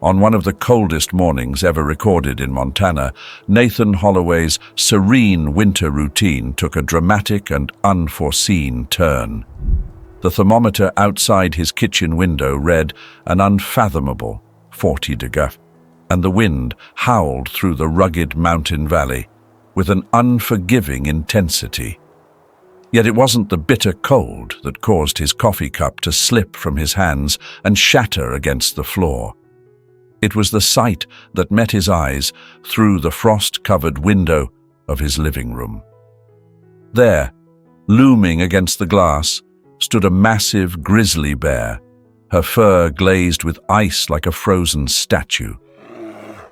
On one of the coldest mornings ever recorded in Montana, Nathan Holloway's serene winter routine took a dramatic and unforeseen turn. The thermometer outside his kitchen window read an unfathomable 40 degrees, and the wind howled through the rugged mountain valley with an unforgiving intensity. Yet it wasn't the bitter cold that caused his coffee cup to slip from his hands and shatter against the floor. It was the sight that met his eyes through the frost-covered window of his living room. There, looming against the glass, stood a massive grizzly bear, her fur glazed with ice like a frozen statue.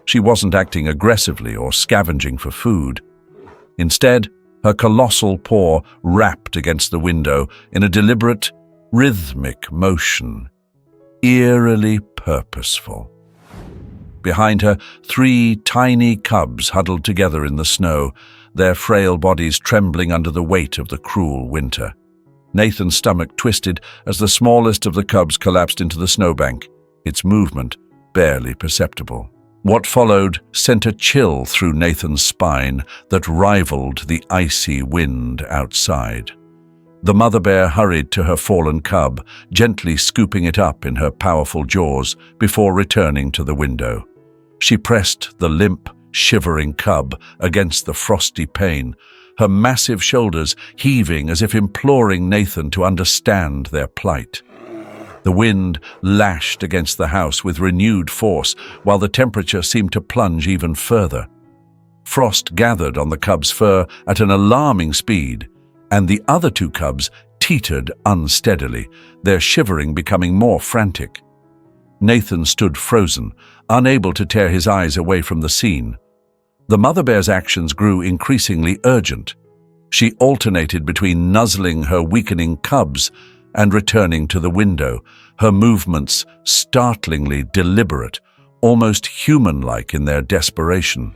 She wasn't acting aggressively or scavenging for food. Instead, her colossal paw rapped against the window in a deliberate, rhythmic motion, eerily purposeful. Behind her, 3 tiny cubs huddled together in the snow, their frail bodies trembling under the weight of the cruel winter. Nathan's stomach twisted as the smallest of the cubs collapsed into the snowbank, its movement barely perceptible. What followed sent a chill through Nathan's spine that rivaled the icy wind outside. The mother bear hurried to her fallen cub, gently scooping it up in her powerful jaws before returning to the window. She pressed the limp, shivering cub against the frosty pane, her massive shoulders heaving as if imploring Nathan to understand their plight. The wind lashed against the house with renewed force, while the temperature seemed to plunge even further. Frost gathered on the cub's fur at an alarming speed, and the other 2 cubs teetered unsteadily, their shivering becoming more frantic. Nathan stood frozen, unable to tear his eyes away from the scene. The mother bear's actions grew increasingly urgent. She alternated between nuzzling her weakening cubs and returning to the window, her movements startlingly deliberate, almost human-like in their desperation.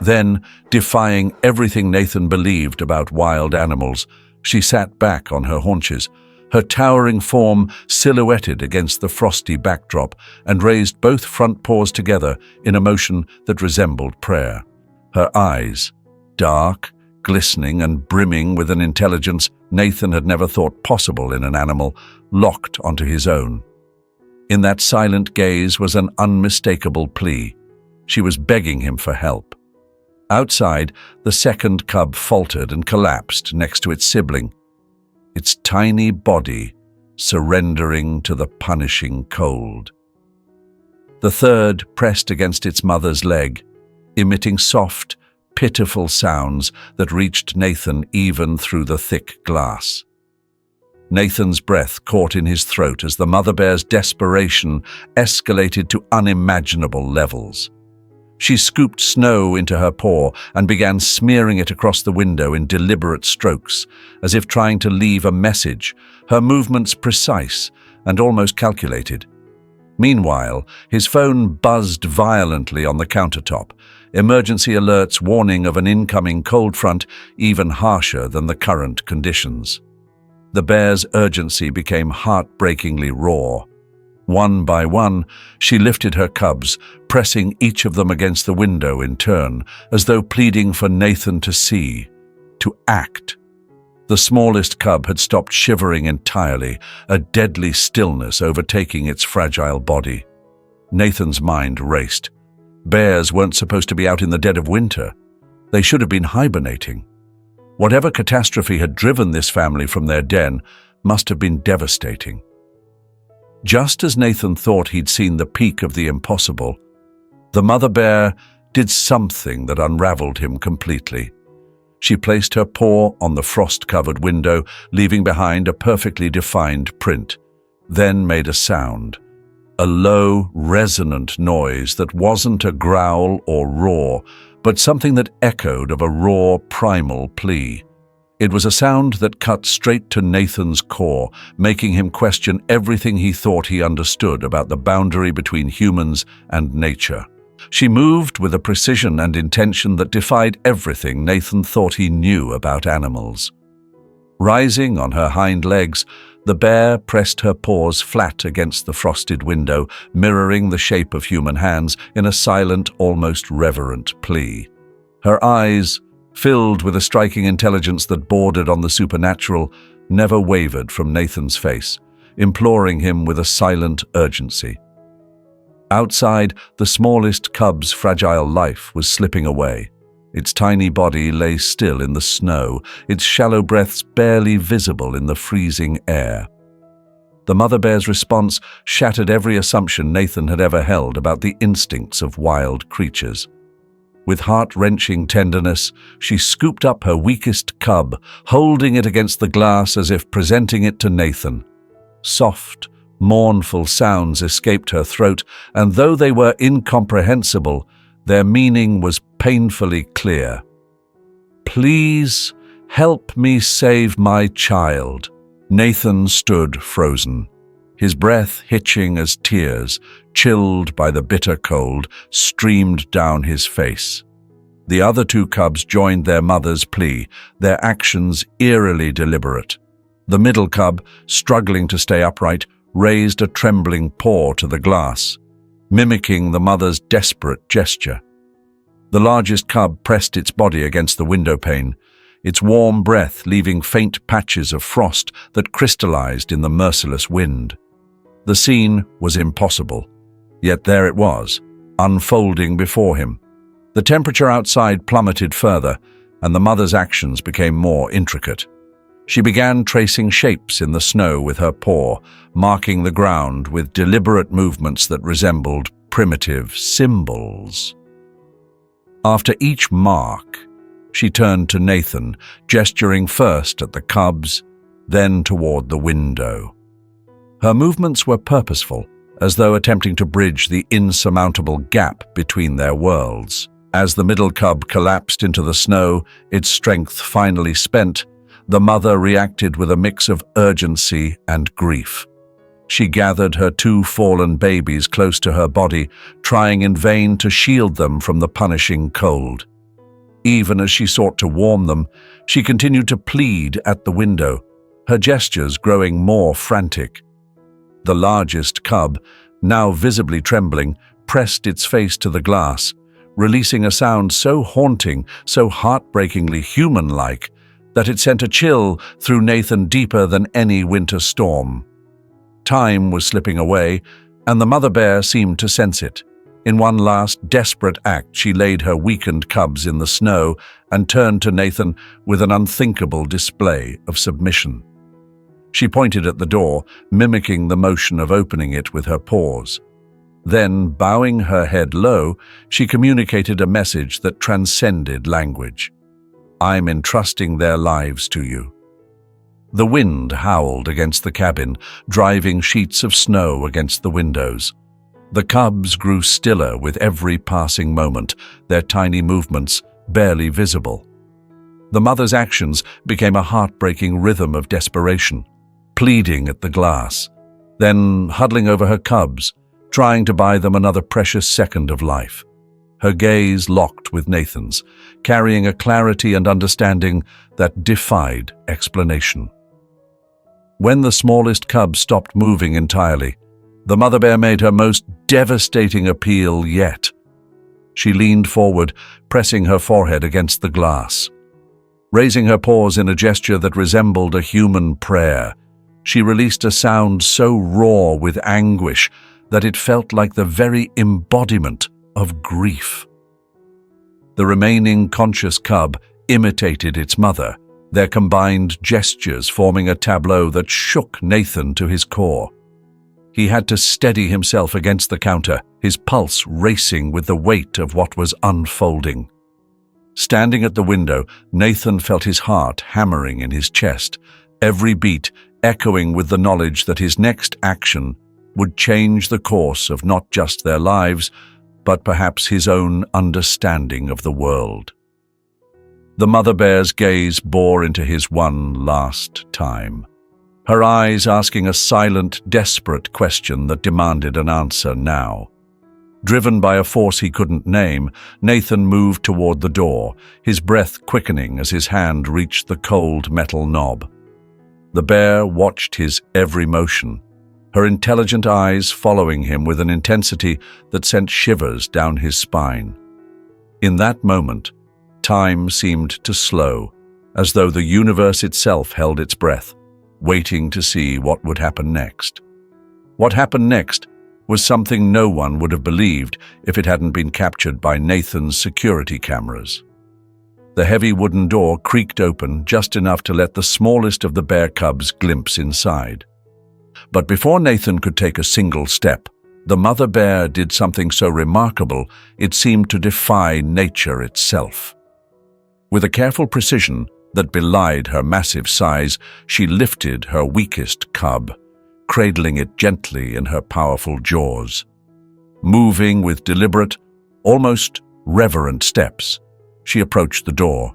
Then, defying everything Nathan believed about wild animals, she sat back on her haunches, her towering form silhouetted against the frosty backdrop, and raised both front paws together in a motion that resembled prayer. Her eyes, dark, glistening and brimming with an intelligence Nathan had never thought possible in an animal, locked onto his own. In that silent gaze was an unmistakable plea. She was begging him for help. Outside, the second cub faltered and collapsed next to its sibling, its tiny body surrendering to the punishing cold. The third pressed against its mother's leg, emitting soft, pitiful sounds that reached Nathan even through the thick glass. Nathan's breath caught in his throat as the mother bear's desperation escalated to unimaginable levels. She scooped snow into her paw and began smearing it across the window in deliberate strokes, as if trying to leave a message, her movements precise and almost calculated. Meanwhile, his phone buzzed violently on the countertop, emergency alerts warning of an incoming cold front even harsher than the current conditions. The bear's urgency became heartbreakingly raw. One by one, she lifted her cubs, pressing each of them against the window in turn, as though pleading for Nathan to see, to act. The smallest cub had stopped shivering entirely, a deadly stillness overtaking its fragile body. Nathan's mind raced. Bears weren't supposed to be out in the dead of winter. They should have been hibernating. Whatever catastrophe had driven this family from their den must have been devastating. Just as Nathan thought he'd seen the peak of the impossible, the mother bear did something that unraveled him completely. She placed her paw on the frost-covered window, leaving behind a perfectly defined print, then made a sound, a low, resonant noise that wasn't a growl or roar, but something that echoed of a raw, primal plea. It was a sound that cut straight to Nathan's core, making him question everything he thought he understood about the boundary between humans and nature. She moved with a precision and intention that defied everything Nathan thought he knew about animals. Rising on her hind legs, The bear pressed her paws flat against the frosted window, mirroring the shape of human hands in a silent, almost reverent plea. Her eyes, filled with a striking intelligence that bordered on the supernatural, never wavered from Nathan's face, imploring him with a silent urgency. Outside, the smallest cub's fragile life was slipping away. Its tiny body lay still in the snow, its shallow breaths barely visible in the freezing air. The mother bear's response shattered every assumption Nathan had ever held about the instincts of wild creatures. With heart-wrenching tenderness, she scooped up her weakest cub, holding it against the glass as if presenting it to Nathan. Soft, mournful sounds escaped her throat, and though they were incomprehensible, their meaning was painfully clear. "Please, help me save my child." Nathan stood frozen, his breath hitching as tears, chilled by the bitter cold, streamed down his face. The other two cubs joined their mother's plea, their actions eerily deliberate. The middle cub, struggling to stay upright, raised a trembling paw to the glass, mimicking the mother's desperate gesture. The largest cub pressed its body against the window pane, its warm breath leaving faint patches of frost that crystallized in the merciless wind. The scene was impossible, yet there it was, unfolding before him. The temperature outside plummeted further, and the mother's actions became more intricate. She began tracing shapes in the snow with her paw, marking the ground with deliberate movements that resembled primitive symbols. After each mark, she turned to Nathan, gesturing first at the cubs, then toward the window. Her movements were purposeful, as though attempting to bridge the insurmountable gap between their worlds. As the middle cub collapsed into the snow, its strength finally spent, the mother reacted with a mix of urgency and grief. She gathered her two fallen babies close to her body, trying in vain to shield them from the punishing cold. Even as she sought to warm them, she continued to plead at the window, her gestures growing more frantic. The largest cub, now visibly trembling, pressed its face to the glass, releasing a sound so haunting, so heartbreakingly human-like, that it sent a chill through Nathan deeper than any winter storm. Time was slipping away, and the mother bear seemed to sense it. In one last desperate act, she laid her weakened cubs in the snow and turned to Nathan with an unthinkable display of submission. She pointed at the door, mimicking the motion of opening it with her paws. Then, bowing her head low, she communicated a message that transcended language. "I'm entrusting their lives to you." The wind howled against the cabin, driving sheets of snow against the windows. The cubs grew stiller with every passing moment, their tiny movements barely visible. The mother's actions became a heartbreaking rhythm of desperation, pleading at the glass, then huddling over her cubs, trying to buy them another precious second of life. Her gaze locked with Nathan's, carrying a clarity and understanding that defied explanation. When the smallest cub stopped moving entirely, the mother bear made her most devastating appeal yet. She leaned forward, pressing her forehead against the glass. Raising her paws in a gesture that resembled a human prayer, she released a sound so raw with anguish that it felt like the very embodiment of grief. The remaining conscious cub imitated its mother, their combined gestures forming a tableau that shook Nathan to his core. He had to steady himself against the counter, his pulse racing with the weight of what was unfolding. Standing at the window, Nathan felt his heart hammering in his chest, every beat echoing with the knowledge that his next action would change the course of not just their lives, but perhaps his own understanding of the world. The mother bear's gaze bore into his one last time, her eyes asking a silent, desperate question that demanded an answer now. Driven by a force he couldn't name, Nathan moved toward the door, his breath quickening as his hand reached the cold metal knob. The bear watched his every motion, her intelligent eyes following him with an intensity that sent shivers down his spine. In that moment, time seemed to slow, as though the universe itself held its breath, waiting to see what would happen next. What happened next was something no one would have believed if it hadn't been captured by Nathan's security cameras. The heavy wooden door creaked open just enough to let the smallest of the bear cubs glimpse inside. But before Nathan could take a single step, the mother bear did something so remarkable it seemed to defy nature itself. With a careful precision that belied her massive size, she lifted her weakest cub, cradling it gently in her powerful jaws. Moving with deliberate, almost reverent steps, she approached the door.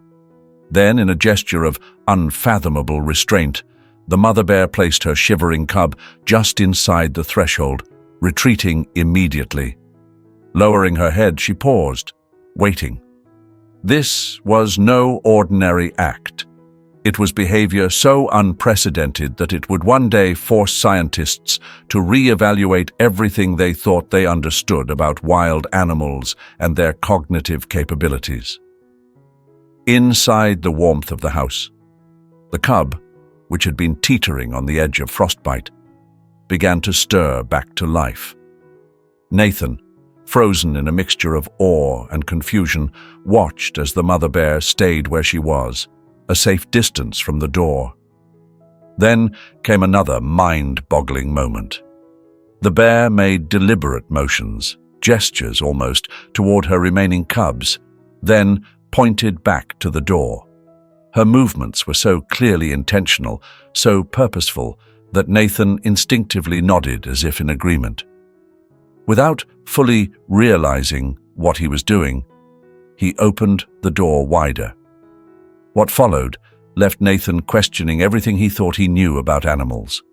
Then, in a gesture of unfathomable restraint, the mother bear placed her shivering cub just inside the threshold, retreating immediately. Lowering her head, she paused, waiting. This was no ordinary act. It was behavior so unprecedented that it would one day force scientists to re-evaluate everything they thought they understood about wild animals and their cognitive capabilities. Inside the warmth of the house, the cub, which had been teetering on the edge of frostbite, began to stir back to life. Nathan, frozen in a mixture of awe and confusion, watched as the mother bear stayed where she was, a safe distance from the door. Then came another mind-boggling moment. The bear made deliberate motions, gestures almost, toward her remaining cubs, then pointed back to the door. Her movements were so clearly intentional, so purposeful, that Nathan instinctively nodded as if in agreement. Without fully realizing what he was doing, he opened the door wider. What followed left Nathan questioning everything he thought he knew about animals.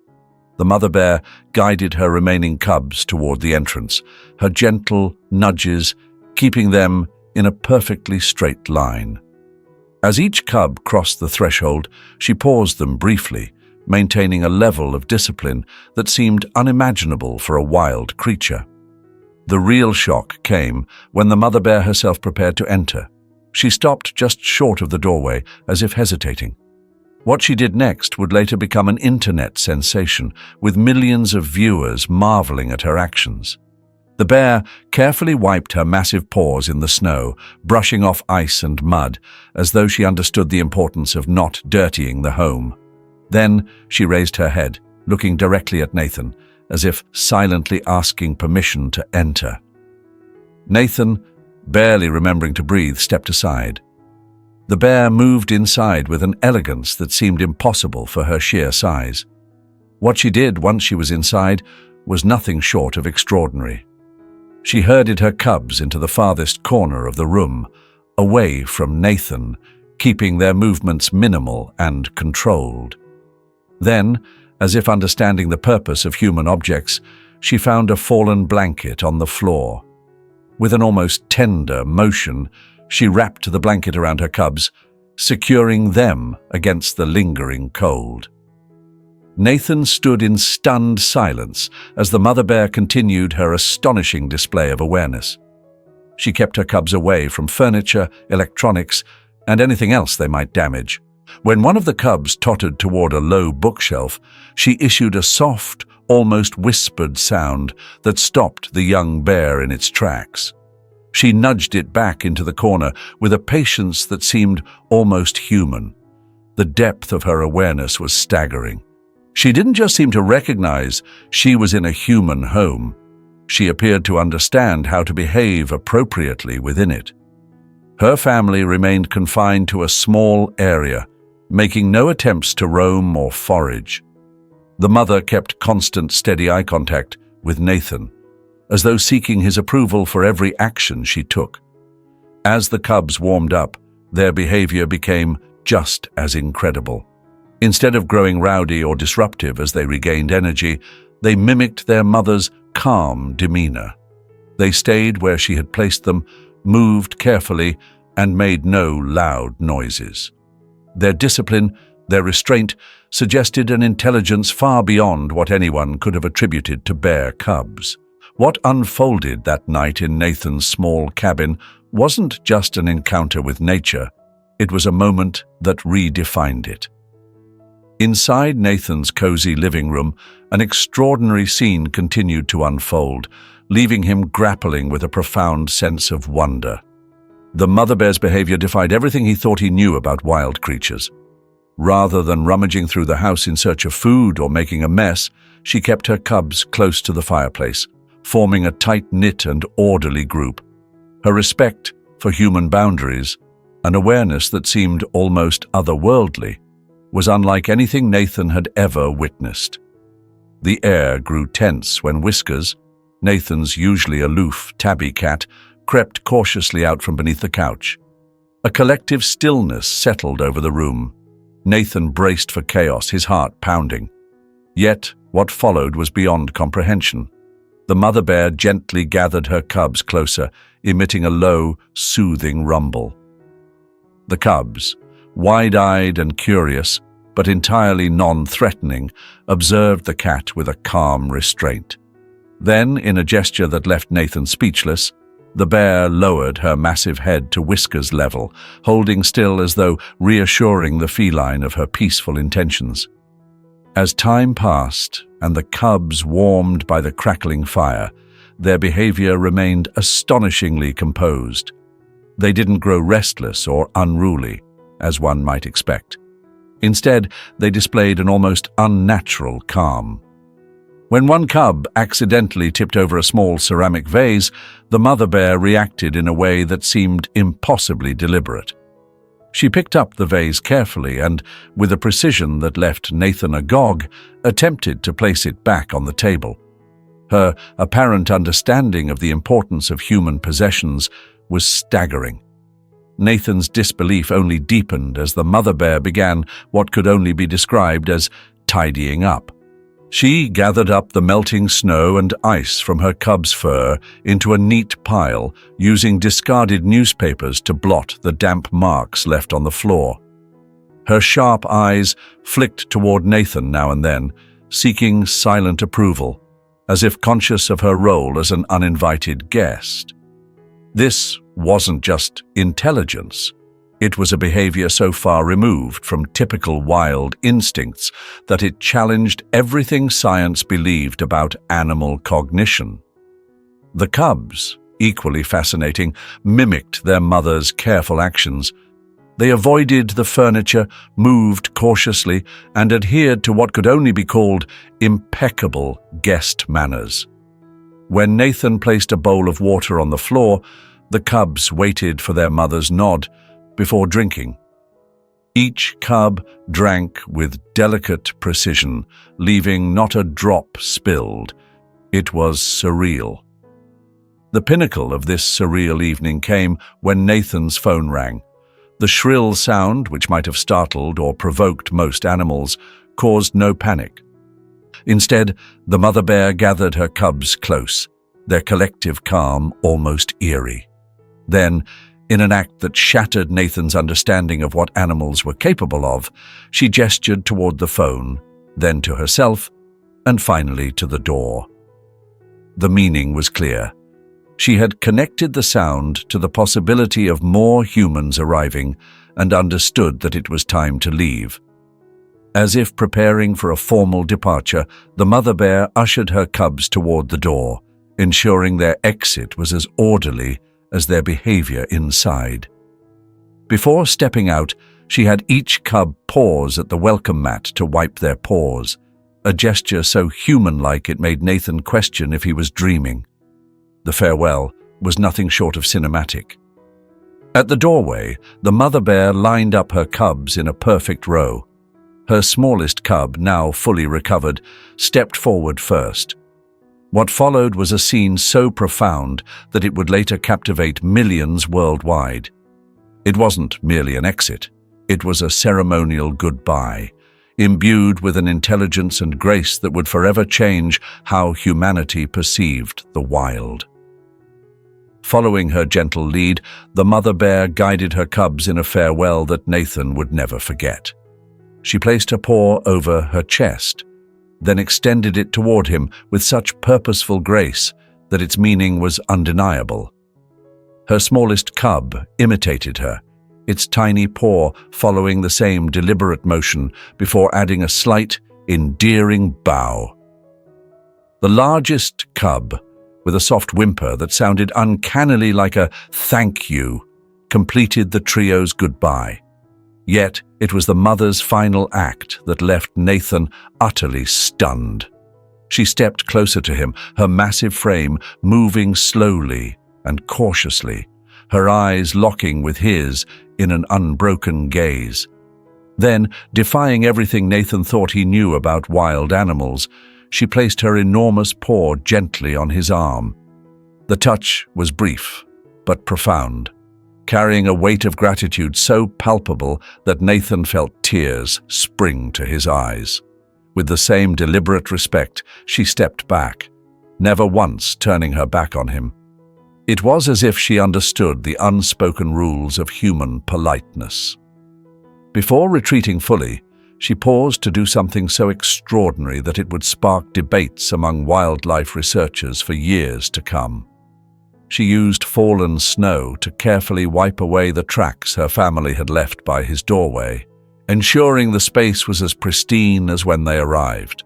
The mother bear guided her remaining cubs toward the entrance, her gentle nudges keeping them in a perfectly straight line. As each cub crossed the threshold, she paused them briefly, maintaining a level of discipline that seemed unimaginable for a wild creature. The real shock came when the mother bear herself prepared to enter. She stopped just short of the doorway, as if hesitating. What she did next would later become an internet sensation, with millions of viewers marveling at her actions. The bear carefully wiped her massive paws in the snow, brushing off ice and mud, as though she understood the importance of not dirtying the home. Then she raised her head, looking directly at Nathan, as if silently asking permission to enter. Nathan, barely remembering to breathe, stepped aside. The bear moved inside with an elegance that seemed impossible for her sheer size. What she did once she was inside was nothing short of extraordinary. She herded her cubs into the farthest corner of the room, away from Nathan, keeping their movements minimal and controlled. Then, as if understanding the purpose of human objects, she found a fallen blanket on the floor. With an almost tender motion, she wrapped the blanket around her cubs, securing them against the lingering cold. Nathan stood in stunned silence as the mother bear continued her astonishing display of awareness. She kept her cubs away from furniture, electronics, and anything else they might damage. When one of the cubs tottered toward a low bookshelf, she issued a soft, almost whispered sound that stopped the young bear in its tracks. She nudged it back into the corner with a patience that seemed almost human. The depth of her awareness was staggering. She didn't just seem to recognize she was in a human home. She appeared to understand how to behave appropriately within it. Her family remained confined to a small area, making no attempts to roam or forage. The mother kept constant, steady eye contact with Nathan, as though seeking his approval for every action she took. As the cubs warmed up, their behavior became just as incredible. Instead of growing rowdy or disruptive as they regained energy, they mimicked their mother's calm demeanor. They stayed where she had placed them, moved carefully, and made no loud noises. Their discipline Their restraint suggested an intelligence far beyond what anyone could have attributed to bear cubs. What unfolded that night in Nathan's small cabin wasn't just an encounter with nature, it was a moment that redefined it. Inside Nathan's cozy living room, an extraordinary scene continued to unfold, leaving him grappling with a profound sense of wonder. The mother bear's behavior defied everything he thought he knew about wild creatures. Rather than rummaging through the house in search of food or making a mess, she kept her cubs close to the fireplace, forming a tight-knit and orderly group. Her respect for human boundaries, an awareness that seemed almost otherworldly, was unlike anything Nathan had ever witnessed. The air grew tense when Whiskers, Nathan's usually aloof tabby cat, crept cautiously out from beneath the couch. A collective stillness settled over the room. Nathan braced for chaos, his heart pounding. Yet, what followed was beyond comprehension. The mother bear gently gathered her cubs closer, emitting a low, soothing rumble. The cubs, wide-eyed and curious, but entirely non-threatening, observed the cat with a calm restraint. Then, in a gesture that left Nathan speechless, the bear lowered her massive head to Whiskers' level, holding still as though reassuring the feline of her peaceful intentions. As time passed and the cubs warmed by the crackling fire, their behavior remained astonishingly composed. They didn't grow restless or unruly, as one might expect. Instead, they displayed an almost unnatural calm. When one cub accidentally tipped over a small ceramic vase, the mother bear reacted in a way that seemed impossibly deliberate. She picked up the vase carefully and, with a precision that left Nathan agog, attempted to place it back on the table. Her apparent understanding of the importance of human possessions was staggering. Nathan's disbelief only deepened as the mother bear began what could only be described as tidying up. She gathered up the melting snow and ice from her cub's fur into a neat pile, using discarded newspapers to blot the damp marks left on the floor. Her sharp eyes flicked toward Nathan now and then, seeking silent approval, as if conscious of her role as an uninvited guest. This wasn't just intelligence. It was a behavior so far removed from typical wild instincts that it challenged everything science believed about animal cognition. The cubs, equally fascinating, mimicked their mother's careful actions. They avoided the furniture, moved cautiously, and adhered to what could only be called impeccable guest manners. When Nathan placed a bowl of water on the floor, the cubs waited for their mother's nod before drinking. Each cub drank with delicate precision, leaving not a drop spilled. It was surreal. The pinnacle of this surreal evening came when Nathan's phone rang. The shrill sound, which might have startled or provoked most animals, caused no panic. Instead, the mother bear gathered her cubs close, their collective calm almost eerie. Then, in an act that shattered Nathan's understanding of what animals were capable of, she gestured toward the phone, then to herself, and finally to the door. The meaning was clear. She had connected the sound to the possibility of more humans arriving and understood that it was time to leave. As if preparing for a formal departure, the mother bear ushered her cubs toward the door, ensuring their exit was as orderly as their behavior inside. Before stepping out, she had each cub pause at the welcome mat to wipe their paws, a gesture so human-like it made Nathan question if he was dreaming. The farewell was nothing short of cinematic. At the doorway, the mother bear lined up her cubs in a perfect row. Her smallest cub, now fully recovered, stepped forward first. What followed was a scene so profound that it would later captivate millions worldwide. It wasn't merely an exit. It was a ceremonial goodbye, imbued with an intelligence and grace that would forever change how humanity perceived the wild. Following her gentle lead, the mother bear guided her cubs in a farewell that Nathan would never forget. She placed her paw over her chest, then extended it toward him with such purposeful grace that its meaning was undeniable. Her smallest cub imitated her, its tiny paw following the same deliberate motion before adding a slight, endearing bow. The largest cub, with a soft whimper that sounded uncannily like a "thank you," completed the trio's goodbye. Yet it was the mother's final act that left Nathan utterly stunned. She stepped closer to him, her massive frame moving slowly and cautiously, her eyes locking with his in an unbroken gaze. Then, defying everything Nathan thought he knew about wild animals, she placed her enormous paw gently on his arm. The touch was brief, but profound, carrying a weight of gratitude so palpable that Nathan felt tears spring to his eyes. With the same deliberate respect, she stepped back, never once turning her back on him. It was as if she understood the unspoken rules of human politeness. Before retreating fully, she paused to do something so extraordinary that it would spark debates among wildlife researchers for years to come. She used fallen snow to carefully wipe away the tracks her family had left by his doorway, ensuring the space was as pristine as when they arrived.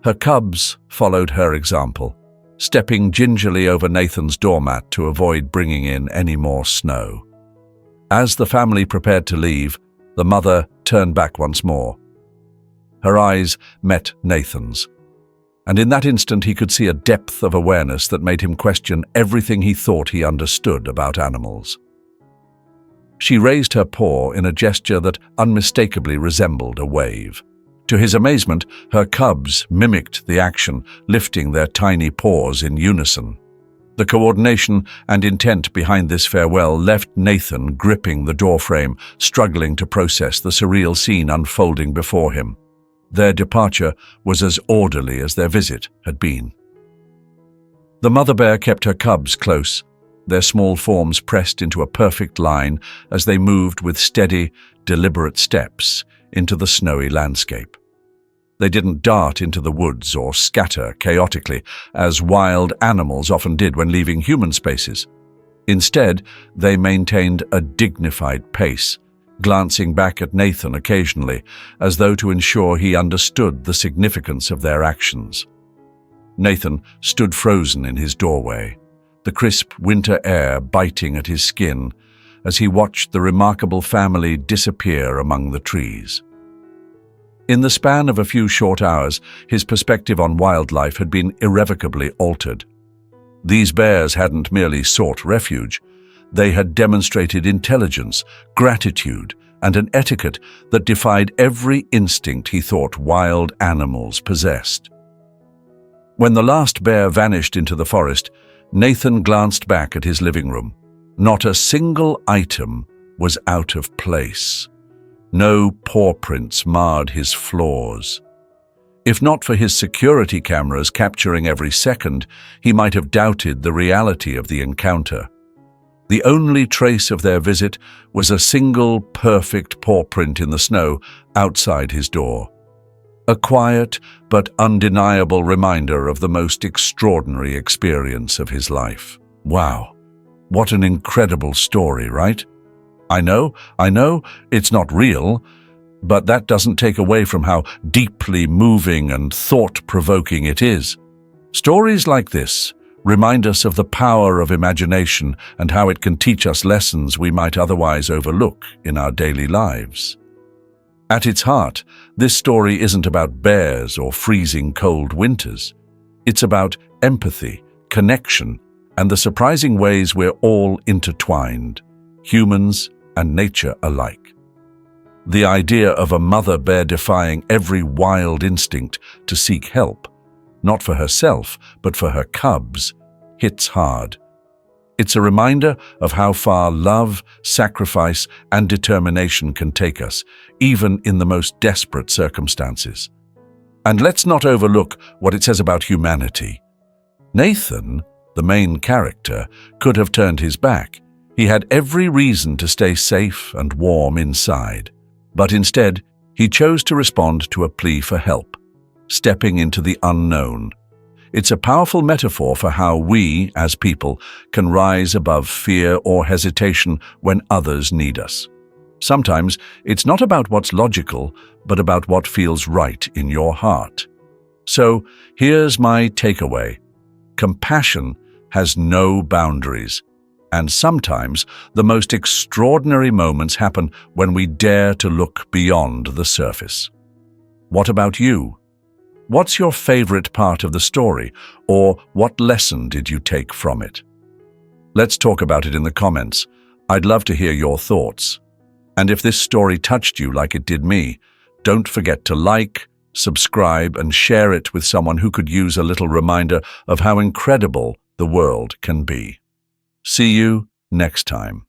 Her cubs followed her example, stepping gingerly over Nathan's doormat to avoid bringing in any more snow. As the family prepared to leave, the mother turned back once more. Her eyes met Nathan's, and in that instant he could see a depth of awareness that made him question everything he thought he understood about animals. She raised her paw in a gesture that unmistakably resembled a wave. To his amazement, her cubs mimicked the action, lifting their tiny paws in unison. The coordination and intent behind this farewell left Nathan gripping the doorframe, struggling to process the surreal scene unfolding before him. Their departure was as orderly as their visit had been. The mother bear kept her cubs close, their small forms pressed into a perfect line as they moved with steady, deliberate steps into the snowy landscape. They didn't dart into the woods or scatter chaotically, as wild animals often did when leaving human spaces. Instead, they maintained a dignified pace, glancing back at Nathan occasionally, as though to ensure he understood the significance of their actions. Nathan stood frozen in his doorway, the crisp winter air biting at his skin as he watched the remarkable family disappear among the trees. In the span of a few short hours, his perspective on wildlife had been irrevocably altered. These bears hadn't merely sought refuge, they had demonstrated intelligence, gratitude, and an etiquette that defied every instinct he thought wild animals possessed. When the last bear vanished into the forest, Nathan glanced back at his living room. Not a single item was out of place. No paw prints marred his floors. If not for his security cameras capturing every second, he might have doubted the reality of the encounter. The only trace of their visit was a single perfect paw print in the snow outside his door. A quiet but undeniable reminder of the most extraordinary experience of his life. Wow, what an incredible story, right? I know, it's not real, but that doesn't take away from how deeply moving and thought-provoking it is. Stories like this remind us of the power of imagination and how it can teach us lessons we might otherwise overlook in our daily lives. At its heart, this story isn't about bears or freezing cold winters. It's about empathy, connection, and the surprising ways we're all intertwined, humans and nature alike. The idea of a mother bear defying every wild instinct to seek help, not for herself, but for her cubs, hits hard. It's a reminder of how far love, sacrifice, and determination can take us, even in the most desperate circumstances. And let's not overlook what it says about humanity. Nathan, the main character, could have turned his back. He had every reason to stay safe and warm inside. But instead, He chose to respond to a plea for help, stepping into the unknown. It's a powerful metaphor for how we, as people, can rise above fear or hesitation when others need us. Sometimes it's not about what's logical, but about what feels right in your heart. So, here's my takeaway. Compassion has no boundaries, and sometimes the most extraordinary moments happen when we dare to look beyond the surface. What about you? What's your favorite part of the story, or what lesson did you take from it? Let's talk about it in the comments. I'd love to hear your thoughts. And if this story touched you like it did me, don't forget to like, subscribe, and share it with someone who could use a little reminder of how incredible the world can be. See you next time.